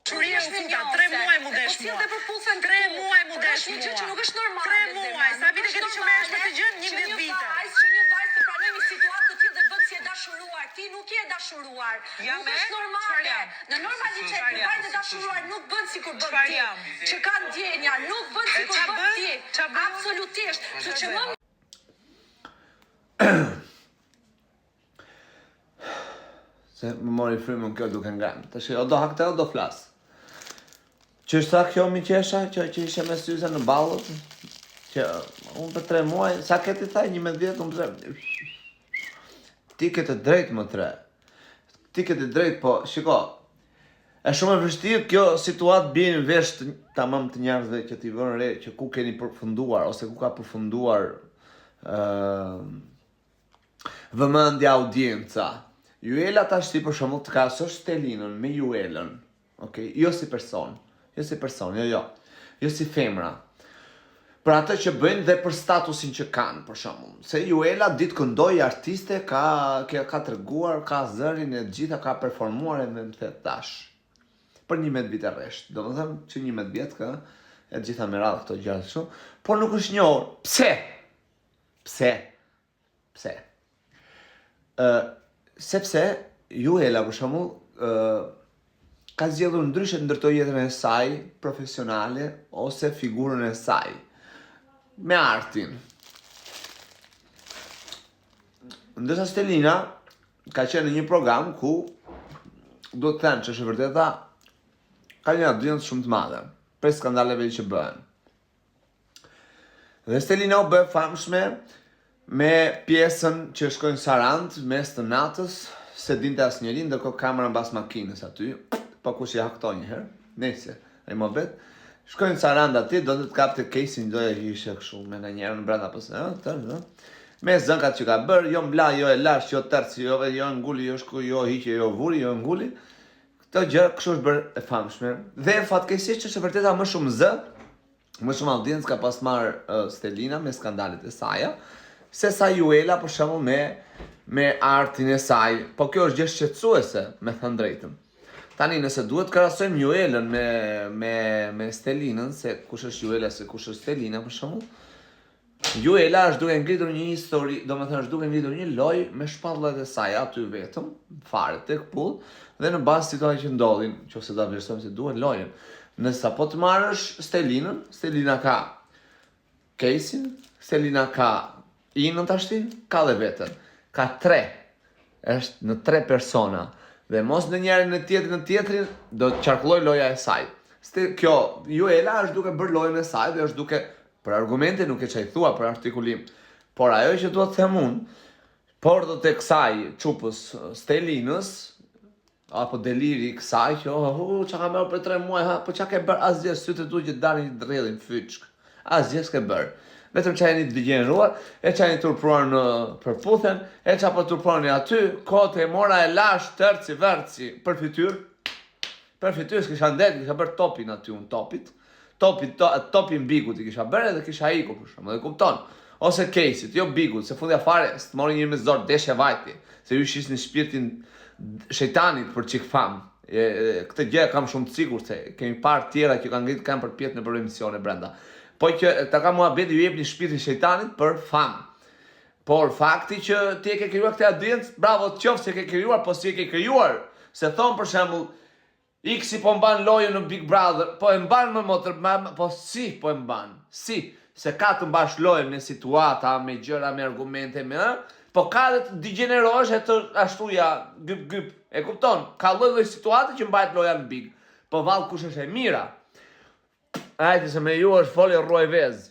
Shuria u futa 3 muaj mu desh mua. 3 muaj mu desh mua. Një gjë që nuk është normale. 3 muaj, sa vite keni që merresh me të gjë? 11 vite. Që një vajzë të pranoj një situatë të tillë dhe bën si e dashuruar. Ti nuk je dashuruar. Nuk është normale. Në normalitet një vajzë e dashuruar nuk bën sikur bën ti. Që ka ndjenja, nuk bën sikur bën ti. Absolutisht. Kështu që më se më mori frymën kjo duke ngrënë. Tash o do hakte o do flas. Që është kjo mi qesha që ishe me syze në ballot, që unë për 3 muaj, sa ke ti thaj 11 unë për ti ke të drejt më 3. Ti ke të drejt, po shiko. Është shumë e vështirë kjo situatë bie në vesh tamam të njerëzve që t'i vënë re që ku keni përfunduar ose ku ka përfunduar vëmendja audienca. Juela tash ti për shembull të krahasosh Stelinën me Juelën, okay? Jo si person, jo si femra. Për atë që bëjnë dhe për statusin që kanë, për shembull. Se Juela ditë këndoi artiste, ka treguar, ka zërin e gjitha, ka performuar edhe më the tash. Për 11 vite rresht. Domethënë që 11 vjet ka e gjitha me radhë këto gjëra kështu, por nuk është njohur. Pse? Sepse Juela për shembull ka zgjedhur ndryshe të ndërtoj jetën e saj profesionale ose figurën e saj me artin. Ndërsa Stelina ka qenë në një program ku do të thënë që është e vërteta ka një audiencë shumë të madhe për skandaleve që bëhen. Dhe Stelina u bë famshme me pjesën që shkojnë Sarand mes të natës, se dinte asnjëri, ndërkohë kamera mbas makinës aty, po kush i hakton një herë, nëse ai më vet. Shkojnë Sarand aty, do të kapte kesin, do të ishte kështu me ndonjëherë në brenda apo se, me zënkat që ka bërë, jo mbla, jo e lash, jo tërci, jo nguli, jo shku, jo hiqe, jo vuri, jo nguli. Këto gjë kështu është bërë e famshme. Dhe fatkeqësisht është e vërteta më shumë audiencë ka pas marrë Stelina me skandalet e saj, se sa Juela për shembull me artin e saj. Po kjo është gjë shqetësuese, me thënë drejtën. Tani nëse duhet krahasojmë Juelën me Stelinën, se kush është Juela se kush është Stelina për shembull. Juela është duke ngritur një histori, domethënë është duke ngritur një lojë me shpallët e saj aty vetëm, fare tek pull, dhe në bazë situatave që ndodhin, nëse ta vlerësojmë se duhet lojën. Nëse sapo të marrësh Stelinën, Stelina ka Kesin, Stelina ka Inën tashti, ka dhe vetën. Ka 3. Është në 3 persona. Dhe mos në njërin në tjetrin, do të qarkulloj loja e saj. Kjo, Juela është duke bërë lojën e saj dhe është duke, për argumente nuk e që i thua për artikulim. Por ajo që duhet të them unë, por do të kësaj qupës Stelinës, apo deliri kësaj, që që ka mërë për 3 muaj, po që ke bërë asgjë sytë të du që dani të rrëllin fyçk. Asgjë s'ke bërë. Vetëm që ajeni të dëgjenuar, e që ajeni turpruar në përputhen, e që apo turpruar në aty, kote e mora e lash, tërci, verci, për fytyr s'kisha ndet, kisha bërë topin aty unë topit, topin bigut i kisha bërë dhe kisha iku për shumë, dhe kupton, ose kesit, jo bigut, se fundja fare, s'të mori një me zorë, deshe vajti, se ju shisni shpirtin shejtanit për qik fam, këtë gjë kam shumë të sigur, se kemi parë tjera që kanë ngritë kanë për pjetë në për emisione brenda. Po që ta ka mua beti ju jep një shpirtin shejtanit për fam. Por fakti që ti e ke krijuar këtë audiencë, bravo të qoftë se ke krijuar, po si e ke krijuar. Se thon për shembull, X po mban lojën në Big Brother, po e mban më motër, po si po e mban? Si? Se ka të mbash lojën me situata, me gjëra, me argumente, po ka dhe të degenerohesh e të ashtuja gyp. E kupton? Ka lloj situate që mbajt loja në Big. Po vallë kush është e mira. Ajde se me ju është folje ruaj vezë.